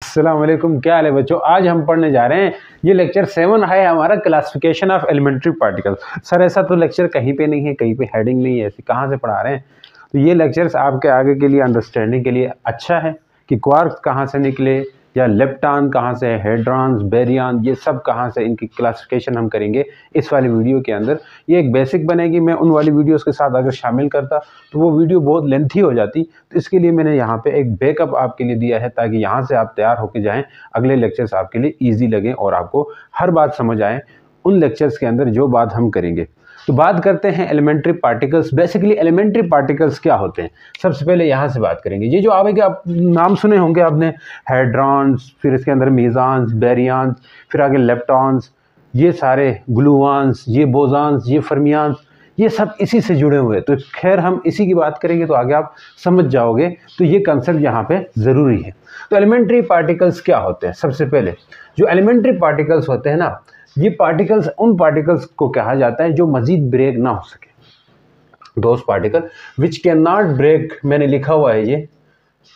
अस्सलाम वालेकुम, क्या हाल है बच्चों। आज हम पढ़ने जा रहे हैं, ये लेक्चर 7 है हमारा, classification of elementary particles. Sir ऐसा तो लेक्चर कहीं पे नहीं है, कहीं पे हेडिंग नहीं है, ऐसे कहाँ से पढ़ा रहे हैं। तो ये लेक्चर्स आपके आगे के लिए अंडरस्टैंडिंग के लिए अच्छा है कि क्वार्क्स कहाँ से निकले, या लेप्टॉन कहाँ से, हेड्रॉन्स, बेरियन, ये सब कहाँ से, इनकी क्लासिफिकेशन हम करेंगे इस वाली वीडियो के अंदर। ये एक बेसिक बनेगी। मैं उन वाली वीडियोस के साथ अगर शामिल करता तो वो वीडियो बहुत लेंथी हो जाती, तो इसके लिए मैंने यहाँ पे एक बैकअप आपके लिए दिया है, ताकि यहाँ से आप तैयार होकर जाएं, अगले लेक्चर्स आपके लिए ईजी लगें और आपको हर बात समझ आए उन लेक्चर्स के अंदर जो बात हम करेंगे। तो बात करते हैं elementary particles. Basically elementary particles क्या होते हैं, सबसे पहले यहाँ से बात करेंगे। ये जो आगे आप नाम सुने होंगे आपने, हेड्रॉन्स, फिर इसके अंदर मेसॉन्स, बेरियंस, फिर आगे लेप्टॉन्स, ये सारे ग्लूऑन्स, ये बोसॉन्स, ये फर्मियंस, ये सब इसी से जुड़े हुए हैं। तो खैर हम इसी की बात करेंगे तो आगे आप समझ जाओगे। तो ये कंसेप्ट यहाँ पे ज़रूरी है। तो एलिमेंट्री पार्टिकल्स क्या होते हैं, सबसे पहले जो एलिमेंट्री पार्टिकल्स होते हैं ना, ये पार्टिकल्स उन पार्टिकल्स को कहा जाता है जो मजीद ब्रेक ना हो सके। Those particle which can not break, मैंने लिखा हुआ है ये,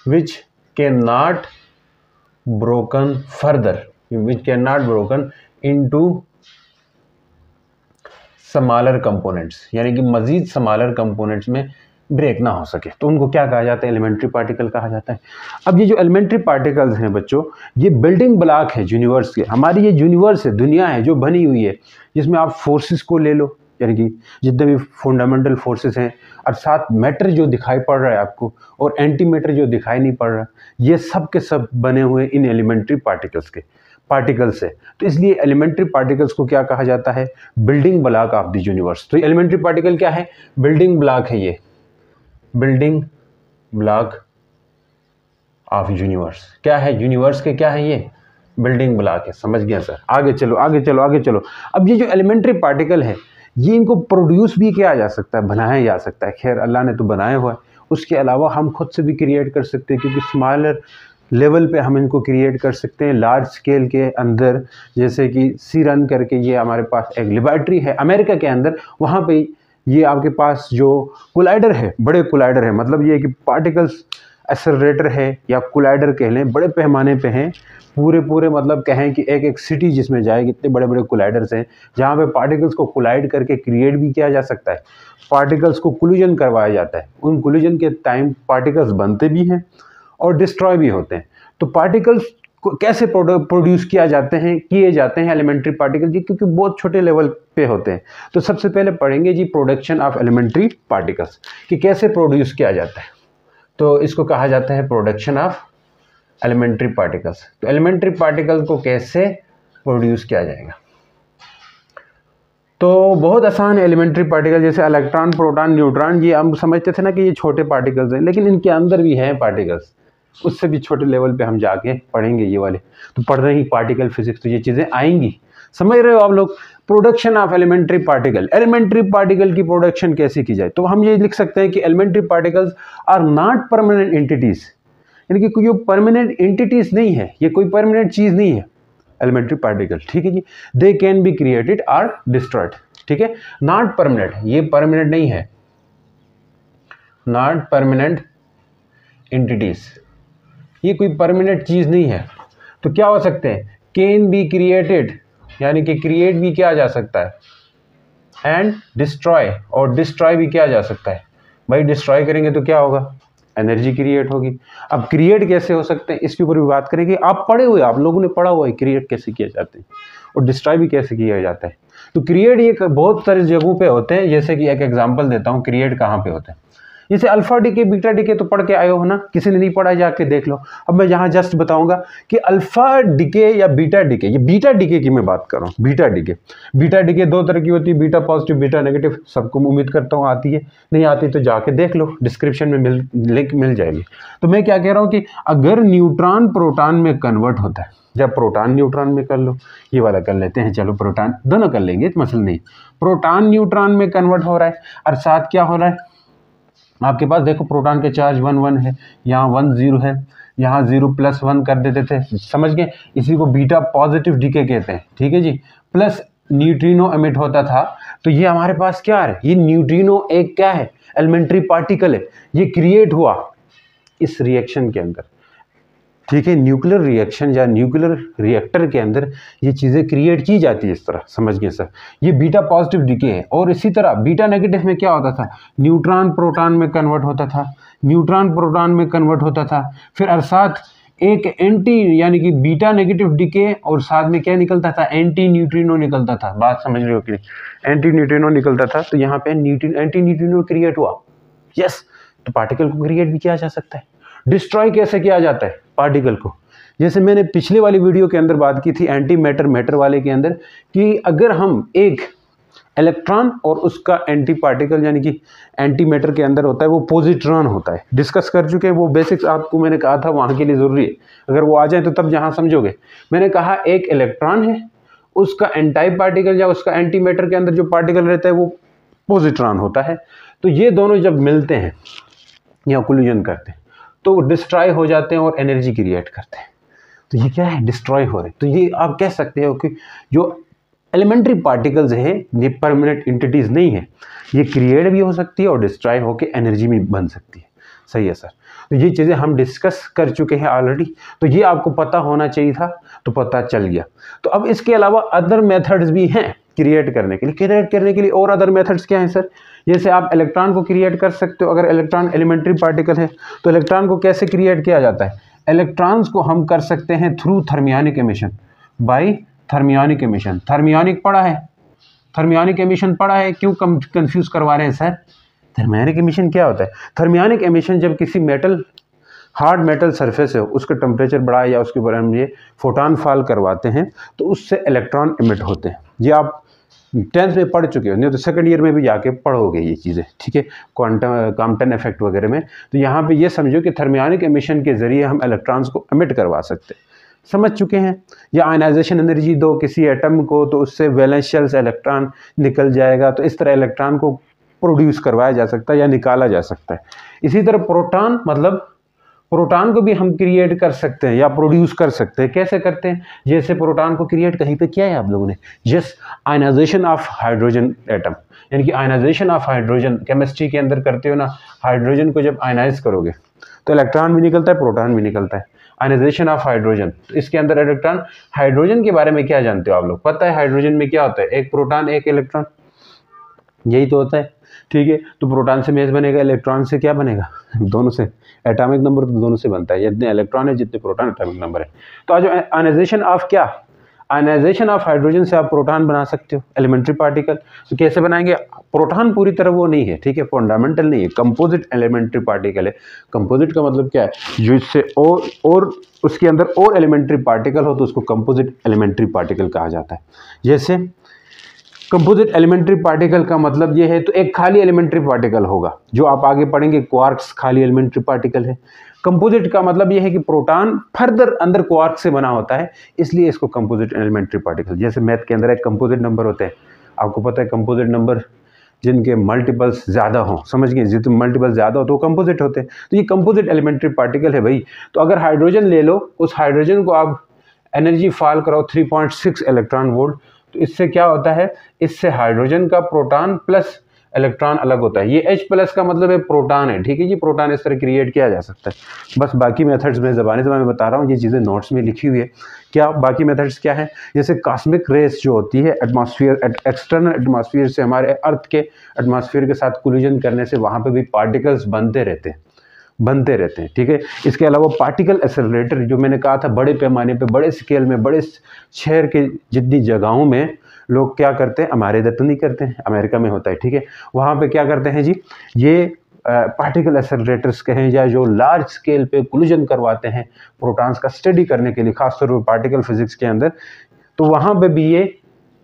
which can not broken further, which can not broken into smaller components, यानी कि मजीद स्मॉलर कंपोनेंट्स में ब्रेक ना हो सके, तो उनको क्या कहा जाता है, एलिमेंट्री पार्टिकल कहा जाता है। अब ये जो एलिमेंट्री पार्टिकल्स हैं बच्चों, ये बिल्डिंग ब्लॉक है यूनिवर्स के। हमारी ये यूनिवर्स है, दुनिया है जो बनी हुई है, जिसमें आप फोर्सेस को ले लो, यानी कि जितने भी फंडामेंटल फोर्सेस हैं, और साथ मैटर जो दिखाई पड़ रहा है आपको, और एंटी मैटर जो दिखाई नहीं पड़ रहा, ये सब के सब बने हुए इन एलिमेंट्री पार्टिकल्स से। तो इसलिए एलिमेंट्री पार्टिकल्स को क्या कहा जाता है, building block of the universe. तो एलिमेंट्री पार्टिकल क्या है, बिल्डिंग ब्लॉक है, ये बिल्डिंग ब्लॉक ऑफ यूनिवर्स। क्या है, यूनिवर्स के क्या है, ये बिल्डिंग ब्लॉक है। समझ गया सर। आगे चलो आगे चलो आगे चलो। अब ये जो एलिमेंट्री पार्टिकल है, ये इनको प्रोड्यूस भी किया जा सकता है, बनाया जा सकता है। खैर अल्लाह ने तो बनाया हुआ है, उसके अलावा हम खुद से भी क्रिएट कर सकते हैं, क्योंकि स्मॉलर लेवल पे हम इनको क्रिएट कर सकते हैं। लार्ज स्केल के अंदर, जैसे कि सीरन करके ये हमारे पास एक लेबोरेटरी है अमेरिका के अंदर, वहाँ पे ये आपके पास जो कोलाइडर है, बड़े कोलाइडर है, मतलब ये कि पार्टिकल्स एक्सेलरेटर है या कोलाइडर कह लें, बड़े पैमाने पे हैं। पूरे मतलब कहें कि एक सिटी जिसमें जाएगी, इतने बड़े बड़े कोलाइडर्स हैं, जहाँ पे पार्टिकल्स को कोलाइड करके क्रिएट भी किया जा सकता है, पार्टिकल्स को कोलिजन करवाया जाता है। उन कोलिजन के टाइम पार्टिकल्स बनते भी हैं और डिस्ट्रॉय भी होते हैं। तो पार्टिकल्स को कैसे प्रोड्यूस किए जाते हैं एलिमेंट्री पार्टिकल जी, क्योंकि बहुत छोटे लेवल पे होते हैं। तो सबसे पहले पढ़ेंगे जी प्रोडक्शन ऑफ एलिमेंट्री पार्टिकल्स, कि कैसे प्रोड्यूस किया जाता है। तो इसको कहा जाता है प्रोडक्शन ऑफ एलिमेंट्री पार्टिकल्स। तो एलिमेंट्री पार्टिकल्स को कैसे प्रोड्यूस किया जाएगा, तो बहुत आसान है। एलिमेंट्री पार्टिकल जैसे इलेक्ट्रॉन, प्रोटॉन, न्यूट्रॉन, ये हम समझते थे ना कि ये छोटे पार्टिकल्स हैं, लेकिन इनके अंदर भी हैं पार्टिकल्स, उससे भी छोटे लेवल पे हम जाके पढ़ेंगे ये वाले। तो पढ़ रहे ही पार्टिकल फिजिक्स, तो ये चीज़ें आएंगी, समझ रहे हो आप लोग। Production of elementary particle, elementary particle की प्रोडक्शन कैसे की जाए, तो हम ये लिख सकते हैं कि elementary particles are not permanent entities, यानी कि कोई परमानेंट एंटिटीज नहीं है, ये कोई परमानेंट चीज़ नहीं है एलिमेंट्री पार्टिकल, ठीक है जी। दे कैन बी क्रिएटेड और डिस्ट्रॉयड, ठीक है। नॉट परमानेंट, ये परमानेंट नहीं है, नॉट परमानेंट एंटिटीज, ये कोई परमानेंट चीज़ नहीं है। तो क्या हो सकते हैं, कैन बी क्रिएटेड, यानी कि क्रिएट भी किया जा सकता है, एंड डिस्ट्रॉय, और डिस्ट्रॉय भी किया जा सकता है। भाई डिस्ट्रॉय करेंगे तो क्या होगा, एनर्जी क्रिएट होगी। अब क्रिएट कैसे हो सकते हैं, इसके ऊपर भी बात करेंगे। आप पढ़े हुए, आप लोगों ने पढ़ा हुआ है क्रिएट कैसे किए जाते हैं, और डिस्ट्रॉय भी कैसे किया जाता है। तो क्रिएट ये बहुत सारी जगहों पे होते हैं, जैसे कि एक एग्जांपल देता हूँ, क्रिएट कहाँ पे होते हैं। जैसे अल्फा डीके, बीटा डीके तो पढ़ के आए हो ना, किसी ने नहीं पढ़ा जाके देख लो। अब मैं यहाँ जस्ट बताऊंगा कि अल्फा डीके या बीटा डीके, ये बीटा डीके की मैं बात कर रहा हूँ। बीटा डीके दो तरह की होती है, बीटा पॉजिटिव, बीटा नेगेटिव। सबको उम्मीद करता हूँ आती है, नहीं आती तो जाके देख लो, डिस्क्रिप्शन में लिंक मिल जाएगी। तो मैं क्या कह रहा हूँ कि अगर न्यूट्रॉन प्रोटॉन में कन्वर्ट होता है, जब प्रोटॉन न्यूट्रॉन में कर लो, ये वाला कर लेते हैं, चलो प्रोटॉन दोनों कर लेंगे, मसला नहीं। प्रोटॉन न्यूट्रॉन में कन्वर्ट हो रहा है, और साथ क्या हो रहा है, आपके पास देखो प्रोटॉन के चार्ज 1 1 है, यहाँ 1 0 है, यहाँ 0+1 कर देते थे, समझ गए। इसी को बीटा पॉजिटिव डीके कहते हैं, ठीक है जी। प्लस न्यूट्रिनो एमिट होता था, तो ये हमारे पास क्या है, ये न्यूट्रिनो एक क्या है, एलिमेंट्री पार्टिकल है, ये क्रिएट हुआ इस रिएक्शन के अंदर, ठीक है, न्यूक्लियर रिएक्शन या न्यूक्लियर रिएक्टर के अंदर ये चीज़ें क्रिएट की जाती है इस तरह, समझ गए सर। ये बीटा पॉजिटिव डीके है। और इसी तरह बीटा नेगेटिव में क्या होता था, न्यूट्रॉन प्रोटॉन में कन्वर्ट होता था, न्यूट्रॉन प्रोटॉन में कन्वर्ट होता था। फिर अर्थात एक एंटी यानी कि बीटा नेगेटिव डीके और साथ में क्या निकलता था, एंटी न्यूट्रिनो निकलता था। बात समझ रहे हो कि एंटी न्यूट्रिनो निकलता था, तो यहाँ पे एंटी न्यूट्रिनो क्रिएट हुआ। यस, तो पार्टिकल को क्रिएट भी किया जा सकता है। डिस्ट्रॉय कैसे किया जाता है पार्टिकल को, जैसे मैंने पिछले वाली वीडियो के अंदर बात की थी एंटी मैटर मैटर वाले के अंदर, कि अगर हम एक इलेक्ट्रॉन और उसका एंटी पार्टिकल यानी कि एंटी मैटर के अंदर होता है वो पॉजिट्रॉन होता है, डिस्कस कर चुके हैं वो बेसिक्स, आपको मैंने कहा था वहाँ के लिए ज़रूरी है, अगर वो आ जाए तो तब जहाँ समझोगे। मैंने कहा एक इलेक्ट्रॉन है, उसका एंटी पार्टिकल या उसका एंटी मैटर के अंदर जो पार्टिकल रहता है वो पॉजिट्रॉन होता है। तो ये दोनों जब मिलते हैं या कोलिजन करते हैं तो डिस्ट्रॉय हो जाते हैं और एनर्जी क्रिएट करते हैं। तो ये क्या है, डिस्ट्रॉय हो रहे हैं। तो ये आप कह सकते हो कि जो एलिमेंट्री पार्टिकल्स है ये परमानेंट एंटिटीज नहीं है, ये क्रिएट भी हो सकती है और डिस्ट्रॉय होकर एनर्जी भी बन सकती है। सही है सर, तो ये चीज़ें हम डिस्कस कर चुके हैं ऑलरेडी, तो ये आपको पता होना चाहिए था, तो पता चल गया। तो अब इसके अलावा अदर मेथड्स भी हैं क्रिएट करने के लिए। क्रिएट करने के लिए और अदर मेथड्स क्या हैं सर, जैसे आप इलेक्ट्रॉन को क्रिएट कर सकते हो। अगर इलेक्ट्रॉन एलिमेंट्री पार्टिकल है तो इलेक्ट्रॉन को कैसे क्रिएट किया जाता है, इलेक्ट्रॉन्स को हम कर सकते हैं through thermionic emission, by thermionic emission. Thermionic पढ़ा है, थर्मियोनिक एमिशन पढ़ा है, क्यों कंफ्यूज करवा रहे हैं सर। थर्मियोनिक एमिशन क्या होता है, थर्मियोनिक एमिशन जब किसी मेटल हार्ड मेटल सरफेस है उसका टेम्परेचर बढ़ाए या उसके ऊपर हम ये फोटॉन फॉल करवाते हैं तो उससे इलेक्ट्रॉन इमिट होते हैं। ये आप 10th में पढ़ चुके हो, नहीं तो सेकंड ईयर में भी जाके पढ़ोगे ये चीज़ें, ठीक है, क्वांटम कॉम्पटन इफेक्ट वगैरह में। तो यहाँ पे ये समझो कि थर्मियोनिक एमिशन के ज़रिए हम इलेक्ट्रॉन्स को इमिट करवा सकते हैं, समझ चुके हैं। या आयनाइजेशन एनर्जी दो किसी एटम को तो उससे वैलेंस शेल से इलेक्ट्रॉन निकल जाएगा, तो इस तरह इलेक्ट्रॉन को प्रोड्यूस करवाया जा सकता है या निकाला जा सकता है। इसी तरह प्रोटॉन, मतलब प्रोटॉन को भी हम क्रिएट कर सकते हैं या प्रोड्यूस कर सकते हैं। कैसे करते हैं, जैसे प्रोटॉन को क्रिएट कहीं पे किया है आप लोगों ने, just ionization of hydrogen atom, यानी कि आयनाइजेशन ऑफ हाइड्रोजन केमिस्ट्री के अंदर करते हो ना, हाइड्रोजन को जब आयनाइज करोगे तो इलेक्ट्रॉन भी निकलता है, प्रोटॉन भी निकलता है। आयनाइजेशन ऑफ हाइड्रोजन, तो इसके अंदर इलेक्ट्रॉन, हाइड्रोजन के बारे में क्या जानते हो आप लोग, पता है हाइड्रोजन में क्या होता है, एक प्रोटॉन एक इलेक्ट्रॉन, यही तो होता है, ठीक है। तो प्रोटॉन से मेज बनेगा, इलेक्ट्रॉन से क्या बनेगा, दोनों से एटॉमिक नंबर तो दोनों से बनता है, जितने इलेक्ट्रॉन है जितने प्रोटॉन एटॉमिक नंबर है। तो आज आयनाइजेशन ऑफ क्या, आयनाइजेशन ऑफ हाइड्रोजन से आप प्रोटॉन बना सकते हो, एलिमेंट्री पार्टिकल। तो कैसे बनाएंगे, प्रोटॉन पूरी तरह वो नहीं है, ठीक है, फंडामेंटल नहीं है, कंपोजिट एलिमेंट्री पार्टिकल है। कंपोजिट का मतलब क्या है, जो इससे और उसके अंदर और एलिमेंट्री पार्टिकल हो तो उसको कंपोजिट एलिमेंट्री पार्टिकल कहा जाता है। जैसे कंपोजिट एलिमेंट्री पार्टिकल का मतलब ये है, तो एक खाली एलिमेंट्री पार्टिकल होगा, जो आप आगे पढ़ेंगे क्वार्क्स खाली एलिमेंट्री पार्टिकल है। कंपोजिट का मतलब ये है कि प्रोटॉन फर्दर अंदर क्वार्क से बना होता है, इसलिए इसको कंपोजिट एलिमेंट्री पार्टिकल। जैसे मैथ के अंदर एक कंपोजिट नंबर होते हैं, आपको पता है कंपोजिट नंबर जिनके मल्टीपल्स ज़्यादा हों, समझ गए, जितने मल्टीपल ज़्यादा हो तो कंपोजिट होते हैं। तो ये कंपोजिट एलिमेंट्री पार्टिकल है भाई। तो अगर हाइड्रोजन ले लो, उस हाइड्रोजन को आप एनर्जी फॉल कराओ 3.6 इलेक्ट्रॉन वोल्ट, तो इससे क्या होता है, इससे हाइड्रोजन का प्रोटॉन प्लस इलेक्ट्रॉन अलग होता है। ये H प्लस का मतलब है प्रोटॉन है, ठीक है जी, प्रोटॉन इस तरह क्रिएट किया जा सकता है। बस बाकी मेथड्स में ज़बानी में बता रहा हूँ, ये चीज़ें नोट्स में लिखी हुई है। क्या बाकी मेथड्स क्या है, जैसे कॉस्मिक रेस जो होती है एटमॉस्फेयर, एक्सटर्नल एटमॉस्फेयर से हमारे अर्थ के एटमॉस्फेयर के साथ कोलिजन करने से वहाँ पर भी पार्टिकल्स बनते रहते हैं, ठीक है। इसके अलावा पार्टिकल एक्सेलरेटर, जो मैंने कहा था, बड़े पैमाने पे, बड़े स्केल में, बड़े शहर के जितनी जगहों में लोग क्या करते हैं, हमारे इधर तो नहीं करते हैं, अमेरिका में होता है, ठीक है, वहाँ पे क्या करते हैं जी, ये पार्टिकल एक्सेलरेटर्स कहें या जो लार्ज स्केल पे कोलिजन करवाते हैं प्रोटॉन्स का स्टडी करने के लिए, खासतौर पर पार्टिकल फिजिक्स के अंदर, तो वहाँ पे भी ये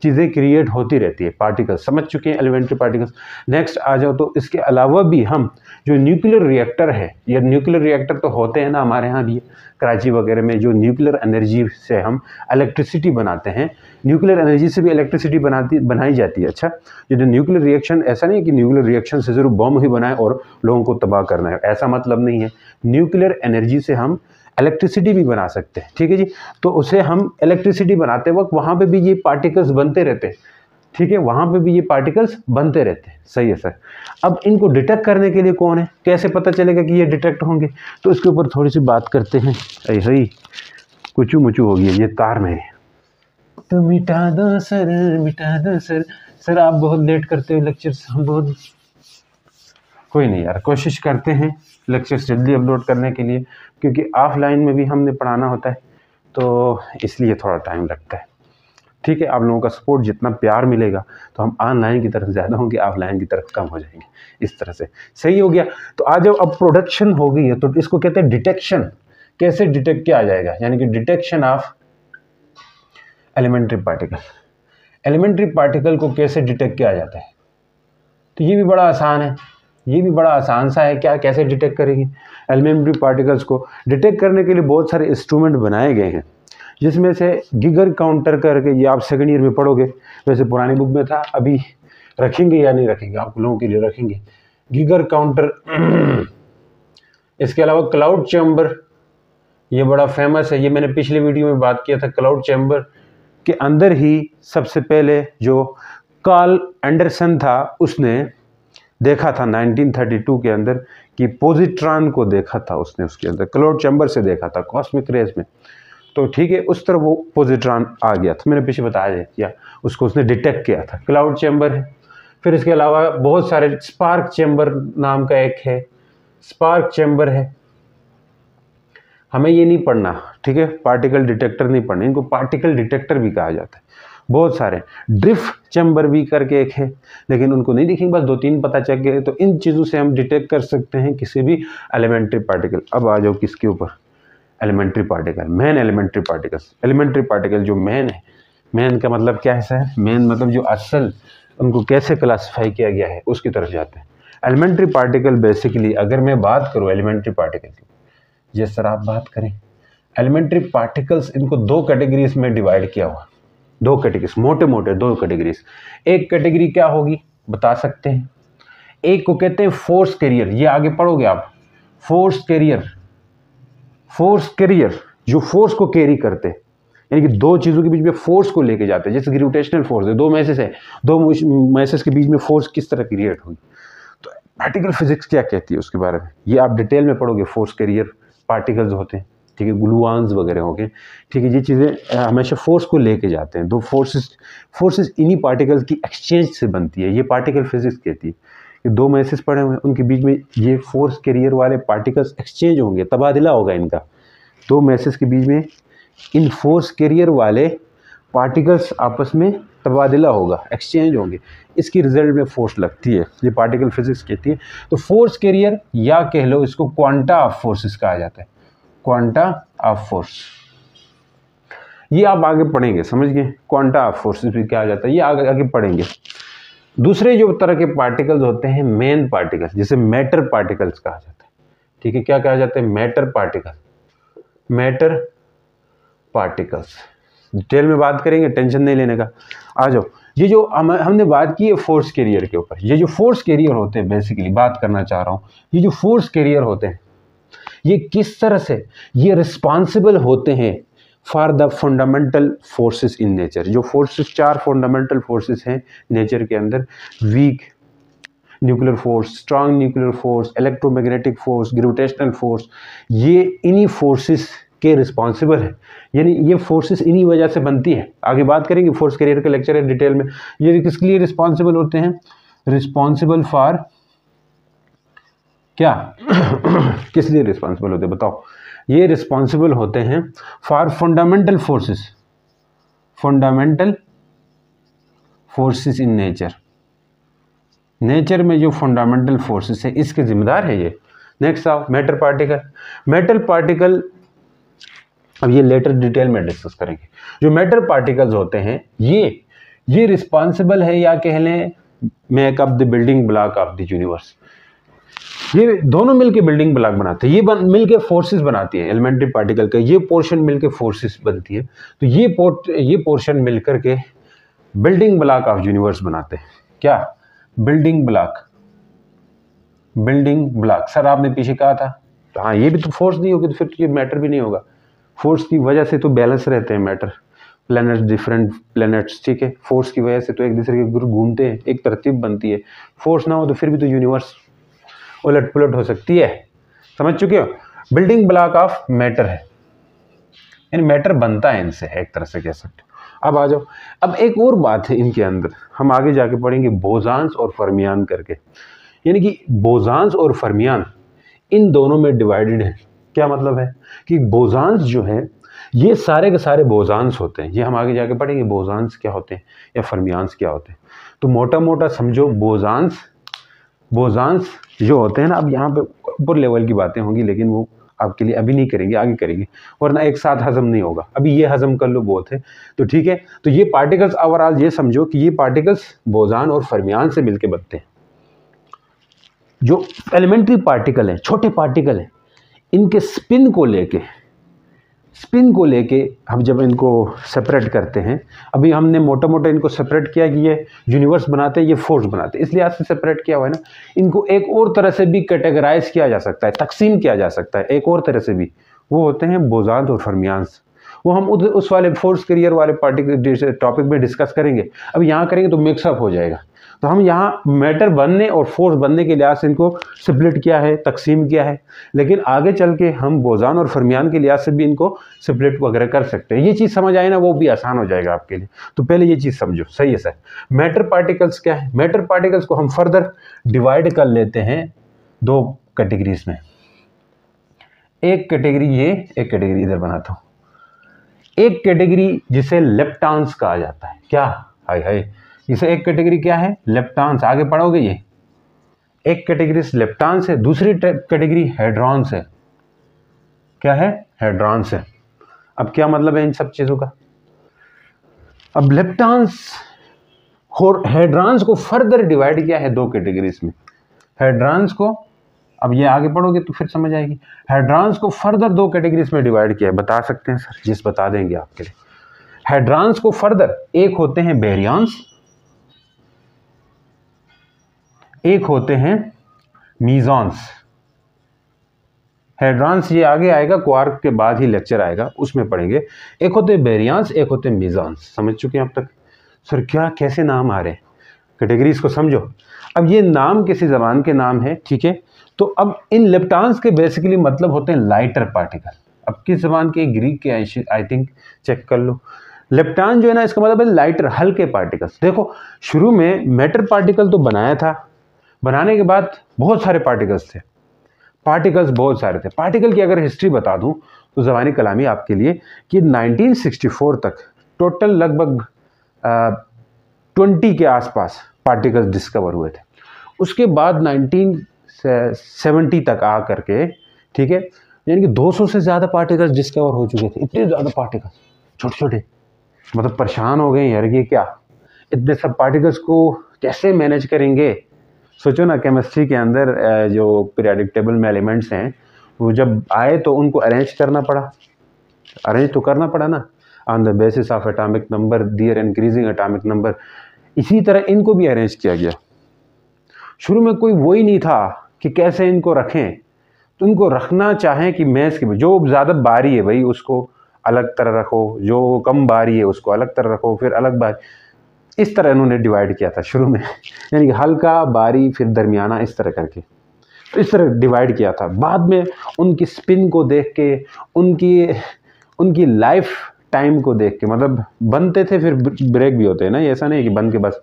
चीज़ें क्रिएट होती रहती है, पार्टिकल्स। समझ चुके हैं एलिमेंट्री पार्टिकल्स। नेक्स्ट आ जाओ, तो इसके अलावा भी हम जो न्यूक्लियर रिएक्टर है, या न्यूक्लियर रिएक्टर तो होते हैं ना हमारे यहाँ भी, कराची वगैरह में, जो न्यूक्लियर एनर्जी से हम इलेक्ट्रिसिटी बनाते हैं, न्यूक्लियर एनर्जी से भी इलेक्ट्रिसिटी बनाई जाती है। अच्छा, ये न्यूक्लियर रिएक्शन ऐसा नहीं है कि न्यूक्लियर रिएक्शन से ज़रूर बम ही बनाए और लोगों को तबाह करना है, ऐसा मतलब नहीं है। न्यूक्लियर एनर्जी से हम इलेक्ट्रिसिटी भी बना सकते हैं, ठीक है जी। तो उसे हम इलेक्ट्रिसिटी बनाते वक्त वहाँ पे भी ये पार्टिकल्स बनते रहते हैं। ठीक है, वहाँ पे भी ये पार्टिकल्स बनते रहते हैं। सही है सर। अब इनको डिटेक्ट करने के लिए कौन है, कैसे पता चलेगा कि ये डिटेक्ट होंगे, तो इसके ऊपर थोड़ी सी बात करते हैं। ऐसे ही कुचू मुचू हो गई है ये तार में, तो मिटा दो सर, मिटा दो सर। सर आप बहुत लेट करते हो लेक्चर्स, हम बहुत, कोई नहीं यार, कोशिश करते हैं लेक्चर्स जल्दी अपलोड करने के लिए, क्योंकि ऑफलाइन में भी हमने पढ़ाना होता है, तो इसलिए थोड़ा टाइम लगता है। ठीक है, आप लोगों का सपोर्ट जितना प्यार मिलेगा तो हम ऑनलाइन की तरफ ज़्यादा होंगे, ऑफलाइन की तरफ कम हो जाएंगे, इस तरह से। सही हो गया। तो आज जब अब प्रोडक्शन हो गई है तो इसको कहते हैं डिटेक्शन। कैसे डिटेक्ट किया जाएगा, यानी कि detection of elementary particle. Elementary particle को कैसे डिटेक्ट किया जाता है, तो ये भी बड़ा आसान है, ये भी बड़ा आसान सा है। क्या, कैसे डिटेक्ट करेंगे एलिमेंट्री पार्टिकल्स को? डिटेक्ट करने के लिए बहुत सारे इंस्ट्रूमेंट बनाए गए हैं, जिसमें से गिगर काउंटर करके, ये आप सेकंड ईयर में पढ़ोगे, वैसे पुरानी बुक में था, अभी रखेंगे या नहीं रखेंगे, आप लोगों के लिए रखेंगे गिगर काउंटर। इसके अलावा क्लाउड चैम्बर, ये बड़ा फेमस है, ये मैंने पिछले वीडियो में बात किया था। क्लाउड चैम्बर के अंदर ही सबसे पहले जो कार्ल एंडरसन था उसने देखा था 1932 के अंदर कि पॉजिट्रॉन को देखा था उसने, उसके अंदर क्लाउड चैम्बर से देखा था कॉस्मिक रेज में। तो ठीक है, उस तरह वो पॉजिट्रॉन आ गया था, मैंने पीछे बताया किया, उसको उसने डिटेक्ट किया था। क्लाउड चैम्बर है। फिर इसके अलावा बहुत सारे, स्पार्क चैम्बर नाम का एक है, स्पार्क चैम्बर है। हमें ये नहीं पढ़ना, ठीक है, पार्टिकल डिटेक्टर नहीं पढ़ना, इनको पार्टिकल डिटेक्टर भी कहा जाता है। बहुत सारे, ड्रिफ्ट चैम्बर भी करके एक है, लेकिन उनको नहीं लिखेंगे, बस 2-3 पता चल गए। तो इन चीज़ों से हम डिटेक्ट कर सकते हैं किसी भी एलिमेंट्री पार्टिकल। अब आ जाओ किसके ऊपर, elementary particle, main elementary particles. Elementary particle जो मेन है, मेन का मतलब क्या है? मेन मतलब जो असल, उनको कैसे क्लासिफाई किया गया है उसकी तरफ जाते हैं। एलिमेंट्री पार्टिकल बेसिकली, अगर मैं बात करूँ एलिमेंट्री पार्टिकल की, जिस तरह आप बात करें एलिमेंट्री पार्टिकल्स, इनको 2 कैटेगरीज में डिवाइड किया हुआ, 2 कैटेगरीज, मोटे मोटे 2 कैटेगरीज। एक कैटेगरी क्या होगी बता सकते हैं? एक को कहते हैं फोर्स कैरियर, ये आगे पढ़ोगे आप, फोर्स कैरियर। फोर्स कैरियर जो फोर्स को कैरी करते हैं, यानी कि 2 चीज़ों के बीच में फोर्स को लेके जाते हैं। जैसे ग्रेविटेशनल फोर्स है, 2 मैसेज है, 2 मैसेज के बीच में फोर्स किस तरह क्रिएट होगी, तो पार्टिकल फिजिक्स क्या कहती है उसके बारे में, ये आप डिटेल में पढ़ोगे। फोर्स कैरियर पार्टिकल्स होते हैं, ठीक है, ग्लूआन्स वगैरह हो गए, ठीक है, ये चीज़ें हमेशा फोर्स को लेके जाते हैं। 2 फोर्सेस इन्हीं पार्टिकल्स की एक्सचेंज से बनती है, ये पार्टिकल फिजिक्स कहती है कि 2 मैसेज पड़े हुए हैं, उनके बीच में ये फोर्स कैरियर वाले पार्टिकल्स एक्सचेंज होंगे, तबादला होगा इनका। 2 मैसेज के बीच में इन फोर्स कैरियर वाले पार्टिकल्स आपस में तबादला होगा, एक्सचेंज होंगे, इसकी रिजल्ट में फोर्स लगती है, ये पार्टिकल फिजिक्स कहती है। तो फोर्स कैरियर, या कह लो इसको क्वांटा ऑफ फोर्सेस कहा जाता है, क्वांटा ऑफ फोर्स। ये आप आगे पढ़ेंगे, समझ गए, क्वांटा ऑफ फोर्सेस भी क्या जाता है, ये आगे पढ़ेंगे। दूसरे जो तरह के पार्टिकल्स होते हैं मेन पार्टिकल्स, जिसे मैटर पार्टिकल्स कहा जाता है, ठीक है, क्या कहा जाता है? Matter particle, matter particles. Detail में बात करेंगे, टेंशन नहीं लेने का। आ जाओ, ये जो हमने बात की है फोर्स कैरियर के ऊपर, ये जो फोर्स कैरियर होते हैं, बेसिकली बात करना चाह रहा हूँ, ये जो फोर्स कैरियर होते हैं, ये किस तरह से ये रिस्पॉन्सिबल होते हैं for the fundamental forces in nature. जो फोर्सेस, 4 फंडामेंटल फोर्सेस हैं नेचर के अंदर, weak nuclear force, strong nuclear force, electromagnetic force, gravitational force, ये इन्हीं फोर्सेस के रिस्पॉन्सिबल है, यानी ये फोर्सेस इन्हीं वजह से बनती है। आगे बात करेंगे, फोर्स कैरियर का लेक्चर है डिटेल में। ये किसके लिए रिस्पॉन्सिबल होते हैं? रिस्पॉन्सिबल फॉर क्या किस लिए रिस्पॉन्सिबल होते हैं बताओ? ये रिस्पॉन्सिबल होते हैं for fundamental forces, fundamental forces in nature. Nature में जो फंडामेंटल फोर्सेस है, इसके जिम्मेदार है ये। नेक्स्ट आओ, मैटर पार्टिकल। मैटर पार्टिकल, अब ये लेटर डिटेल में डिस्कस करेंगे। जो मैटर पार्टिकल्स होते हैं, ये रिस्पॉन्सिबल है, या कह लें make up the building block of the universe. ये दोनों मिलके बिल्डिंग ब्लॉक बनाते हैं, ये मिलके फोर्सेस बनाती है एलिमेंट्री पार्टिकल का, ये पोर्शन मिलके फोर्सेस बनती है। तो ये पोर्शन मिलकर के बिल्डिंग ब्लॉक ऑफ यूनिवर्स बनाते हैं। क्या? Building block, building block. Sir आपने पीछे कहा था, तो हाँ, ये भी तो फोर्स नहीं होगी तो फिर ये मैटर भी नहीं होगा। फोर्स की वजह से तो बैलेंस रहते हैं मैटर, प्लैनेट्स, डिफरेंट प्लैनेट्स, ठीक है। फोर्स की वजह से तो एक दूसरे के ग्रुप घूमते हैं, एक तरतीब बनती है। फोर्स ना हो तो फिर भी तो यूनिवर्स उलट पुलट हो सकती है। समझ चुके हो? बिल्डिंग ब्लॉक ऑफ मैटर है, यानी मैटर बनता है इनसे, एक तरह से कह सकते हो। अब आ जाओ, अब एक और बात है इनके अंदर, हम आगे जाके पढ़ेंगे बोजान्स और फर्मियान करके, यानी कि बोजान्स और फर्मियान इन दोनों में डिवाइडेड है। क्या मतलब है कि बोजान्स जो है ये सारे के सारे बोजान्स होते हैं, ये हम आगे जाके पढ़ेंगे बोजान्स क्या होते हैं या फर्मियान्स क्या होते हैं। तो मोटा मोटा समझो, बोजान्स जो होते हैं ना, अब यहाँ पे ऊपर लेवल की बातें होंगी लेकिन वो आपके लिए अभी नहीं करेंगे, आगे करेंगे, वरना एक साथ हजम नहीं होगा। अभी ये हजम कर लो बहुत है, तो ठीक है। तो ये पार्टिकल्स ओवरऑल ये समझो कि ये पार्टिकल्स बोजान और फर्मियान से मिलकर बनते हैं। जो एलिमेंट्री पार्टिकल है, छोटे पार्टिकल है, इनके स्पिन को लेके हम जब इनको सेपरेट करते हैं, अभी हमने मोटा मोटा इनको सेपरेट किया कि ये यूनिवर्स बनाते हैं, ये फोर्स बनाते हैं, इसलिए आज से सेपरेट किया हुआ है ना। इनको एक और तरह से भी कैटेगराइज किया जा सकता है, तकसीम किया जा सकता है एक और तरह से भी, वो होते हैं बोजान और फर्मियान्स। वो हम उस वाले फोर्स करियर वाले टॉपिक में डिस्कस करेंगे। अब यहाँ करेंगे तो मिक्सअप हो जाएगा। तो हम यहाँ मैटर बनने और फोर्स बनने के लिहाज से इनको स्प्लिट किया है, तकसीम किया है, लेकिन आगे चल के हम बोजान और फर्मियान के लिहाज से भी इनको स्प्लिट वगैरह कर सकते हैं। ये चीज़ समझ आए ना, वो भी आसान हो जाएगा आपके लिए। तो पहले ये चीज़ समझो, सही है सर। मैटर पार्टिकल्स क्या है? मैटर पार्टिकल्स को हम फर्दर डिवाइड कर लेते हैं दो कैटेगरीज में। एक कैटेगरी ये, एक कैटेगरी इधर बनाता हूँ। एक कैटेगरी जिसे लेप्टॉन्स कहा जाता है। क्या? हाय हाय, इसे एक कैटेगरी क्या है? लेप्टॉन्स। आगे पढ़ोगे ये। एक कैटेगरी लेप्टॉन्स है, दूसरी कैटेगरी हेड्रॉन्स है। क्या है? हेड्रॉन्स है। अब क्या मतलब है इन सब चीजों का? अब लेप्टॉन्स और हेड्रॉन्स को फर्दर डिवाइड किया है दो कैटेगरीज में। हेड्रॉन्स को, अब ये आगे पढ़ोगे तो फिर समझ आएगी। हेड्रॉन्स को फर्दर दो कैटेगरीज में डिवाइड किया है। बता सकते हैं सर? जिस बता देंगे आपके लिए। हेड्रॉन्स को फर्दर, एक होते हैं बेरियंस, एक होते हैं मीजॉन्स। हेड्रॉन्स ये आगे आएगा, क्वार्क के बाद ही लेक्चर आएगा, उसमें पढ़ेंगे। एक होते हैं बेरियंस, एक होते हैं मीजॉन्स। समझ चुके हैं अब तक? सर क्या कैसे नाम आ रहे हैं? कैटेगरीज को समझो। अब ये नाम किसी जबान के नाम है, ठीक है। तो अब इन लेप्टॉन्स के बेसिकली मतलब होते हैं लाइटर पार्टिकल। अब किस जबान के? ग्रीक के, आई थिंक, चेक कर लो। लेप्टॉन जो है ना, इसका मतलब है लाइटर, हल्के पार्टिकल्स। देखो शुरू में मैटर पार्टिकल तो बनाया था, बनाने के बाद बहुत सारे पार्टिकल्स थे, बहुत सारे थे। पार्टिकल की अगर हिस्ट्री बता दूं तो ज़बानी कलामी आपके लिए कि 1964 तक टोटल लगभग 20 के आसपास पार्टिकल्स डिस्कवर हुए थे। उसके बाद 1970 तक आ करके, ठीक है, यानी कि 200 से ज़्यादा पार्टिकल्स डिस्कवर हो चुके थे। इतने ज़्यादा पार्टिकल्स, छोटे छोटे, मतलब परेशान हो गए यार, ये क्या, इतने सब पार्टिकल्स को कैसे मैनेज करेंगे? सोचो ना, केमिस्ट्री के अंदर जो पीरियोडिक टेबल में एलिमेंट्स हैं, वो जब आए तो उनको अरेंज करना पड़ा, अरेंज तो करना पड़ा ना, on the basis of atomic number, their increasing atomic number. इसी तरह इनको भी अरेंज किया गया। शुरू में कोई वो ही नहीं था कि कैसे इनको रखें, तो इनको रखना चाहें कि मैथ्स की जो ज़्यादा बारी है भाई उसको अलग तरह रखो, जो कम बारी है उसको अलग तरह रखो, फिर अलग बारी, इस तरह इन्होंने डिवाइड किया था शुरू में, यानी कि हल्का, बारी, फिर दरमियाना, इस तरह करके, तो इस तरह डिवाइड किया था। बाद में उनकी स्पिन को देख के, उनकी लाइफ टाइम को देख के, मतलब बनते थे फिर ब्रेक भी होते हैं ना, ऐसा नहीं कि बन के बस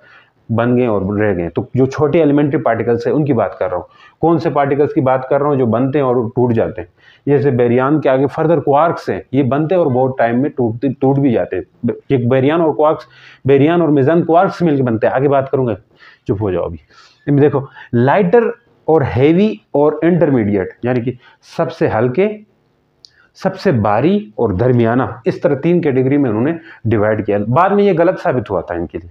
बन गए और रह गए। तो जो छोटे एलिमेंट्री पार्टिकल्स है उनकी बात कर रहा हूँ। कौन से पार्टिकल्स की बात कर रहा हूँ? जो बनते हैं और टूट जाते हैं। जैसे बेरियान के आगे फर्दर क्वार्क्स हैं, ये बनते हैं और बहुत टाइम में टूट भी जाते हैं। एक बेरियान और क्वार्क्स, बेरियान और मेजन क्वार्क्स मिलकर बनते हैं, आगे बात करूंगा, चुप हो जाओ अभी। देखो, लाइटर और हैवी और इंटरमीडिएट, यानी कि सबसे हल्के, सबसे बारी और दरमियाना, इस तरह 3 कैटेगरी में उन्होंने डिवाइड किया। बाद में ये गलत साबित हुआ था इनके लिए,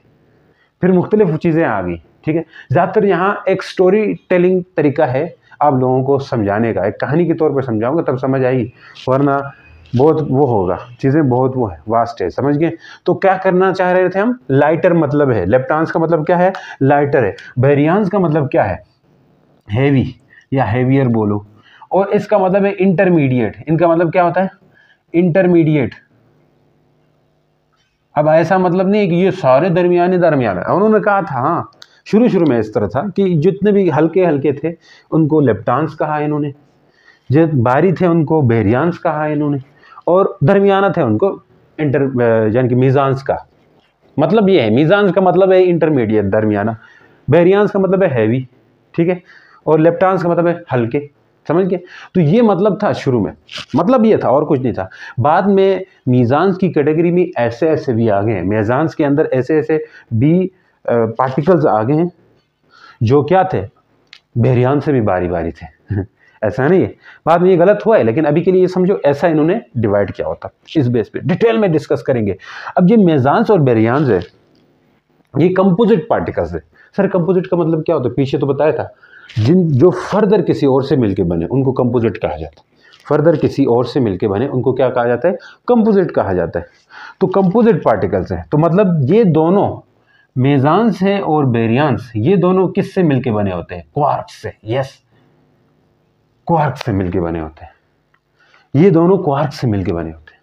फिर मुख्तलिफ चीज़ें आ गई, ठीक है। ज़्यादातर यहाँ एक स्टोरी टेलिंग तरीका है आप लोगों को समझाने का, एक कहानी के तौर पर समझाऊंगा तब समझ आएगी, वरना बहुत वो होगा, चीज़ें बहुत वो है, वास्ट है, समझ गए। तो क्या करना चाह रहे थे हम? लाइटर मतलब है, लेप्टॉन्स का मतलब क्या है? लाइटर है। बेरियंस का मतलब क्या है? हैवी या हैवियर बोलो, और इसका मतलब है इंटरमीडिएट। इनका मतलब क्या होता है? इंटरमीडिएट। अब ऐसा मतलब नहीं है कि ये सारे दरमियाने उन्होंने कहा था, हाँ शुरू में इस तरह था कि जितने भी हल्के हल्के थे उनको लेप्टान्स कहा इन्होंने, जो भारी थे उनको बेरियांस कहा इन्होंने, और दरमियाना थे उनको यानी कि मीज़ान्स का। मतलब ये है, मीज़ान्स का मतलब है इंटरमीडिएट दरमियाना, बेरियांस का मतलब है हैवी, ठीक है, और लेप्टान्स का मतलब है हल्के, समझ गए। तो ये मतलब था शुरू में, मतलब ये था और कुछ नहीं था। बाद में मीज़ान्स की कैटेगरी में ऐसे ऐसे भी आ गए हैं, मीज़ान्स के अंदर ऐसे ऐसे भी पार्टिकल्स आ गए हैं जो क्या थे, बेरियान से भी बारी बारी थे ऐसा नहीं है, बाद में ये गलत हुआ है, लेकिन अभी के लिए ये समझो ऐसा इन्होंने डिवाइड किया होता। इस बेस पे डिटेल में डिस्कस करेंगे। अब ये मीज़ान्स और बेरियान्स है, ये कंपोजिट पार्टिकल्स है। सर कंपोजिट का मतलब क्या होता है, पीछे तो बताया था, जो फर्दर किसी और से मिलके बने उनको कंपोजिट कहा जाता है। फर्दर किसी और से मिलके बने उनको क्या कहा जाता है, कंपोजिट कहा जाता है। तो कंपोजिट पार्टिकल्स है, तो मतलब ये दोनों मीज़ान्स है और बेरियांस, ये दोनों किससे मिलके बने होते हैं, क्वार्क्स से। यस, क्वार्क्स से मिलके बने होते हैं, ये दोनों क्वार्क्स से मिलके बने होते हैं।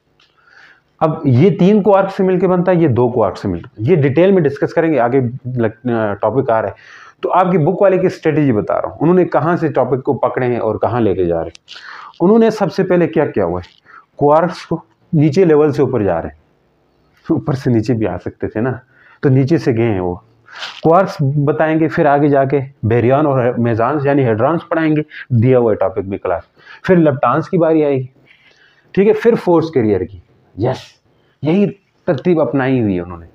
अब ये 3 क्वार्क से मिलके बनता है, ये 2 क्वार्क से मिलकर, ये डिटेल में डिस्कस करेंगे आगे, टॉपिक आ रहा है। तो आपकी बुक वाले की स्ट्रेटेजी बता रहा हूँ, उन्होंने कहाँ से टॉपिक को पकड़े हैं और कहाँ लेके जा रहे हैं। उन्होंने सबसे पहले क्या किया हुआ है, क्वार्क्स को नीचे लेवल से ऊपर जा रहे हैं, ऊपर से नीचे भी आ सकते थे ना, तो नीचे से गए हैं वो। क्वार्क्स बताएंगे, फिर आगे जाके बेरियन और मीज़ान्स यानी हेड्रॉन्स पढ़ाएंगे, दिया हुआ है टॉपिक भी क्लास। फिर लेप्टान्स की बारी आएगी, ठीक है, फिर फोर्स कैरियर की। यस, यही तरतीब अपनाई हुई है उन्होंने,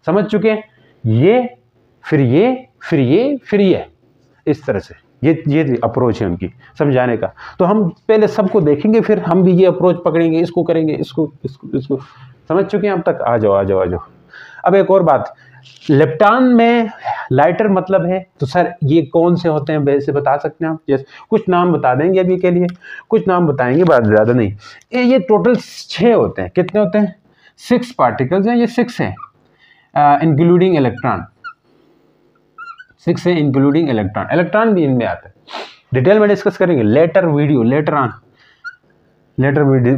समझ चुके हैं। ये फिर ये फिर ये फिर ये, इस तरह से ये अप्रोच है उनकी समझाने का। तो हम पहले सबको देखेंगे, फिर हम भी ये अप्रोच पकड़ेंगे, इसको करेंगे, इसको समझ चुके हैं अब तक। आ जाओ। अब एक और बात, लेप्टान में लाइटर मतलब है, तो सर ये कौन से होते हैं वैसे बता सकते हैं आप? जैसे कुछ नाम बता देंगे अभी के लिए, कुछ नाम बताएंगे, बात ज़्यादा नहीं। ये टोटल 6 होते हैं। कितने होते हैं? 6 पार्टिकल्स हैं, ये 6 हैं इंक्लूडिंग इलेक्ट्रॉन। 6 है इंक्लूडिंग इलेक्ट्रॉन, इलेक्ट्रॉन भी इनमें आता है। डिटेल में डिस्कस करेंगे later we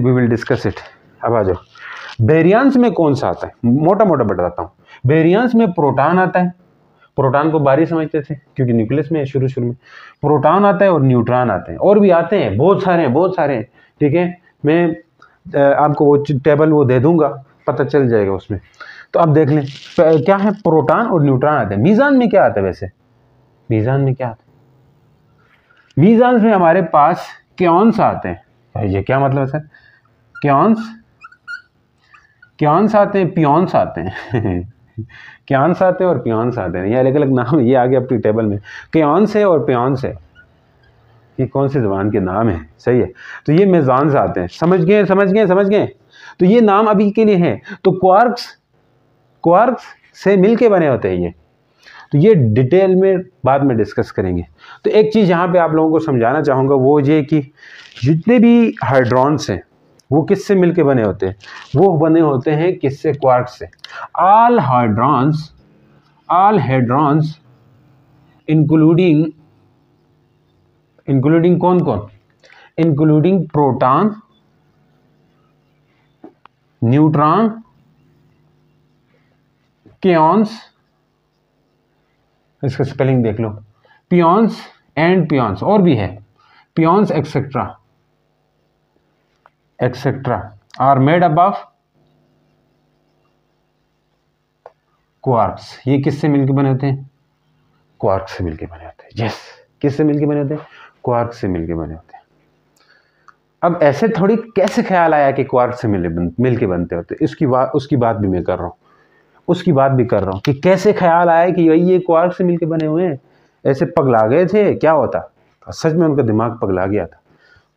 will discuss it. अब आ जाओ, बेरियांस में कौन सा आता है, मोटा बताता हूँ। बेरियांस में प्रोटॉन आता है, प्रोटॉन को बारी समझते थे क्योंकि न्यूक्लियस में है शुरू में। प्रोटॉन आता है और न्यूट्रॉन आते हैं, और भी आते हैं, बहुत सारे हैं, ठीक है। मैं आपको वो टेबल वो दे दूंगा, पता चल जाएगा उसमें, तो आप देख लें क्या है, प्रोटॉन और न्यूट्रॉन आते हैं। मीज़ान में क्या आता है वैसे, मीज़ान में क्या आता है? मीज़ान में हमारे पास क्योन्स आते हैं। ये क्या मतलब है सर? क्योन्स आते हैं, पियोन्स आते हैं क्योन्स आते हैं और पियोन्स आते हैं, ये अलग अलग नाम, ये आ गया अपनी टेबल में। क्योन्स है और पियोन्स है, ये कौन सी ज़बान के नाम है, सही है। तो ये मीज़ान्स आते हैं, समझ गए। तो ये नाम अभी के लिए हैं। तो क्वार्क्स से मिलके बने होते हैं ये, तो ये डिटेल में बाद में डिस्कस करेंगे। तो एक चीज़ यहाँ पे आप लोगों को समझाना चाहूँगा, वो ये कि जितने भी हाइड्रॉन्स हैं वो किससे मिलके बने होते हैं, वो बने होते हैं किससे, क्वार्क्स से। ऑल हाइड्रॉन्स इंक्लूडिंग कौन, इंक्लूडिंग प्रोटॉन, न्यूट्रॉन, क्योन्स, इसका स्पेलिंग देख लो, पियोन्स एंड पियोन्स, और भी है pions etcetera are made up of quarks. ये किससे मिलकर बने होते हैं? क्वार्क से मिलकर बने होते हैं। यस, किससे मिलकर बने होते हैं? क्वार्क से मिलकर बने होते हैं। अब ऐसे थोड़ी कैसे ख्याल आया कि क्वार्क से मिलके बनते होते, उसकी बात भी मैं कर रहा हूँ, उसकी बात भी कर रहा हूँ कि कैसे ख्याल आया कि भाई ये क्वार्क से मिलके बने हुए हैं। ऐसे पगला गए थे, क्या होता, सच में उनका दिमाग पगला गया था,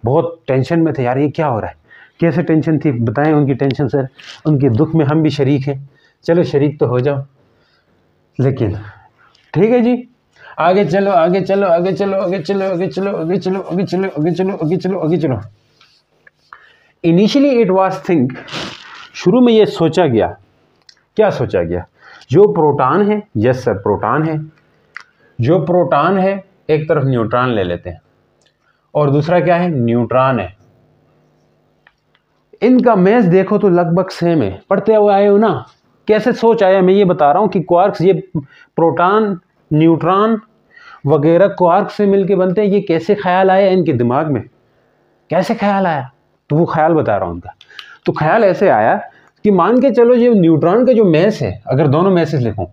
बहुत टेंशन में थे यार, ये क्या हो रहा है, कैसे टेंशन थी बताएं उनकी टेंशन। सर उनके दुख में हम भी शरीक हैं, चलो शरीक तो हो जाओ। लेकिन ठीक है जी, आगे चलो। इनिशियली इट वाज थिंक, शुरू में ये सोचा गया, क्या सोचा गया, जो प्रोटॉन है, यस सर प्रोटॉन है, जो प्रोटॉन है एक तरफ न्यूट्रॉन ले लेते हैं और दूसरा क्या है, न्यूट्रॉन है। इनका मैच देखो तो लगभग सेम है, पढ़ते हुए आए हो ना, कैसे सोच आया मैं ये बता रहा हूँ कि क्वार्क्स ये प्रोटॉन न्यूट्रॉन वगैरह क्वार्क से मिलके बनते हैं। ये कैसे ख्याल आया इनके दिमाग में, कैसे ख्याल आया, तो वो ख्याल बता रहा हूँ उनका। तो ख्याल ऐसे आया कि मान के चलो ये न्यूट्रॉन का जो मैस है, अगर दोनों मैसेज लिखूं,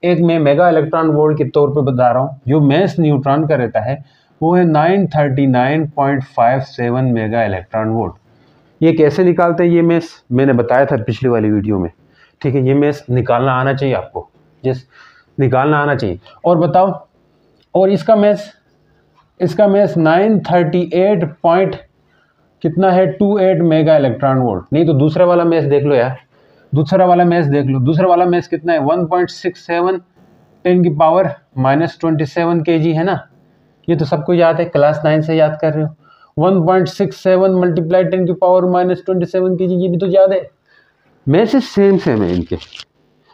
एक मैं मेगा इलेक्ट्रॉन वोल्ट के तौर पे बता रहा हूँ, जो मैस न्यूट्रॉन का रहता है वो है 939.57 मेगा इलेक्ट्रॉन वोल्ट। ये कैसे निकालते हैं ये मैस, मैंने बताया था पिछली वाली वीडियो में, ठीक है। ये मैस निकालना आना चाहिए आपको, यस निकालना आना चाहिए। और बताओ, और इसका मैस 938 पॉइंट कितना है 28 मेगा इलेक्ट्रॉन वोल्ट। नहीं तो दूसरा वाला मैस देख लो यार, दूसरा वाला मैस देख लो, दूसरा वाला मैस कितना है 1.67 10 की पावर -27 kg है ना। ये तो सबको याद है, क्लास 9 से याद कर रहे हो। 1.67 मल्टीप्लाई 10 की पावर -27 kg, ये भी तो याद है। मैसेज सेम है इनके,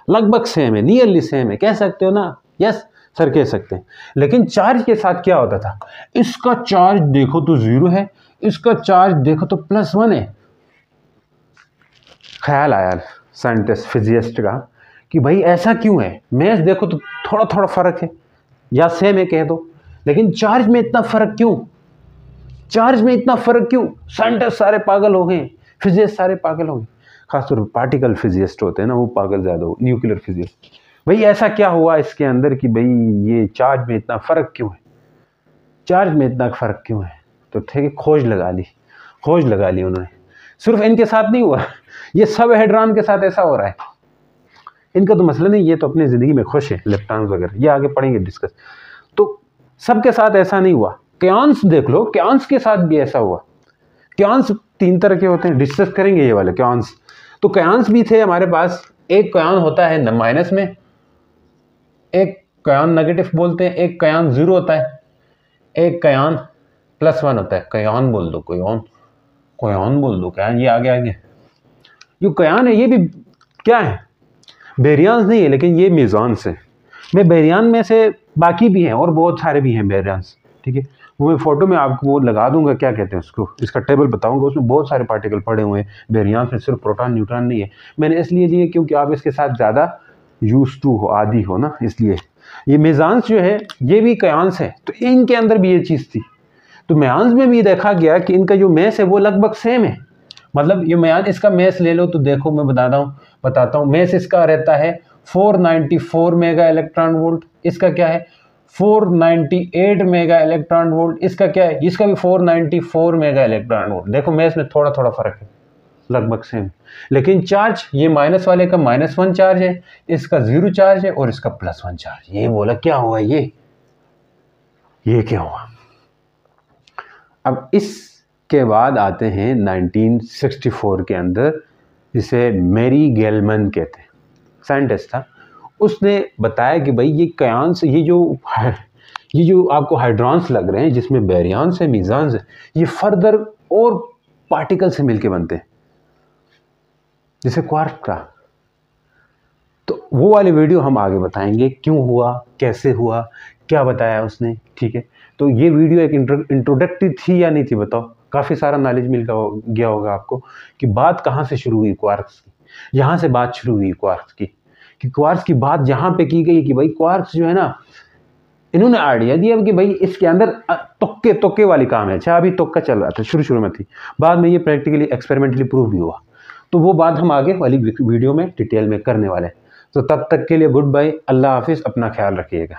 लगभग सेम है, नियरली सेम है, कह सकते हो ना, यस सर कह सकते हैं। लेकिन चार्ज के साथ क्या होता था, इसका चार्ज देखो तो 0 है, इसका चार्ज देखो तो +1 है। ख्याल आया साइंटिस्ट फिजिसिस्ट का कि भाई ऐसा क्यों है, मैथ देखो तो थोड़ा थोड़ा फर्क है या सेम है कह दो, लेकिन चार्ज में इतना फर्क क्यों, चार्ज में इतना फर्क क्यों। साइंटिस्ट सारे पागल हो गए, फिजिसिस्ट सारे पागल हो गए, खासतौर पर पार्टिकल फिजिसिस्ट होते हैं ना, वो पागल ज़्यादा हो, न्यूक्लियर फिजिसिस्ट। भाई ऐसा क्या हुआ इसके अंदर कि भाई ये चार्ज में इतना फ़र्क क्यों है, चार्ज में इतना फ़र्क क्यों है। तो ठीक है, खोज लगा ली उन्होंने। सिर्फ इनके साथ नहीं हुआ, ये सब हेड्रॉन के साथ ऐसा हो रहा है। इनका तो मसला नहीं, ये तो अपनी ज़िंदगी में खुश है, इलेक्ट्रॉन वगैरह, ये आगे पढ़ेंगे डिस्कस। तो सबके साथ ऐसा नहीं हुआ। क्यान्स देख लो, क्यान्स के साथ भी ऐसा हुआ। क्यान्स 3 तरह के होते हैं, डिस्कस करेंगे ये वाले क्यान्स। तो क्यान्स भी थे हमारे पास। एक क्यान होता है माइनस में, एक क्यान नेगेटिव बोलते हैं, एक क्यान 0 होता है, एक क्यान +1 होता है। क्यान बोल दो, क्यान बोल दो, क्यान ये आगे जो क्यान है ये भी क्या है, बेरियंस नहीं है, लेकिन ये मेजॉन्स है। मैं बेरियन में से बाकी भी हैं और बहुत सारे भी हैं बेरियंस, ठीक है। वो मैं फोटो में आपको वो लगा दूंगा, क्या कहते हैं उसको, इसका टेबल बताऊंगा, उसमें बहुत सारे पार्टिकल पड़े हुए हैं बेरियंस में, सिर्फ प्रोटॉन न्यूट्रॉन नहीं है। मैंने इसलिए लिए क्योंकि आप इसके साथ ज़्यादा यूज टू हो, आदी हो ना, इसलिए। ये मेजान्स जो है ये भी क्यान्स है, तो इनके अंदर भी ये चीज़ थी। तो म्यान्स में भी देखा गया कि इनका जो मैस है वो लगभग सेम है। मतलब ये म्यान, इसका मैस ले लो तो देखो मैं बताता हूँ। मैस इसका रहता है 494 मेगा इलेक्ट्रॉन वोल्ट, इसका क्या है 498 मेगा इलेक्ट्रॉन वोल्ट, इसका क्या है, इसका भी 494 मेगा इलेक्ट्रॉन वोल्ट। देखो मैस में थोड़ा थोड़ा फर्क है, लगभग सेम। लेकिन चार्ज, ये माइनस वाले का -1 चार्ज है, इसका 0 चार्ज है, और इसका +1 चार्ज। ये बोला क्या हुआ, ये क्या हुआ। अब इसके बाद आते हैं 1964 के अंदर, जिसे मैरी गेलमैन कहते हैं, साइंटिस्ट था। उसने बताया कि भाई ये क्यान्स, ये जो आपको हाइड्रॉन्स लग रहे हैं जिसमें बेरियंस है, मेजॉन्स है, ये फर्दर और पार्टिकल से मिलके बनते हैं, जैसे क्वार्क का। तो वो वाली वीडियो हम आगे बताएंगे, क्यों हुआ, कैसे हुआ, क्या बताया उसने, ठीक है। तो ये वीडियो एक इंट्रोडक्टरी थी या नहीं थी, बताओ। काफ़ी सारा नॉलेज मिल गया होगा आपको कि बात कहाँ से शुरू हुई क्वार्क्स की। यहाँ से बात शुरू हुई क्वार्क्स की, कि क्वार्क्स की बात यहाँ पे की गई कि भाई क्वार्क्स जो है ना, इन्होंने आइडिया दिया कि भाई इसके अंदर तुक्के वाली काम है। अच्छा, अभी तुक्का चल रहा था, शुरू में थी, बाद में ये प्रैक्टिकली एक्सपेरिमेंटली प्रूव भी हुआ। तो वो बात हम आगे वाली वीडियो में डिटेल में करने वाले हैं। तो तब तक के लिए गुड बाय, अल्लाह हाफिज़, अपना ख्याल रखिएगा।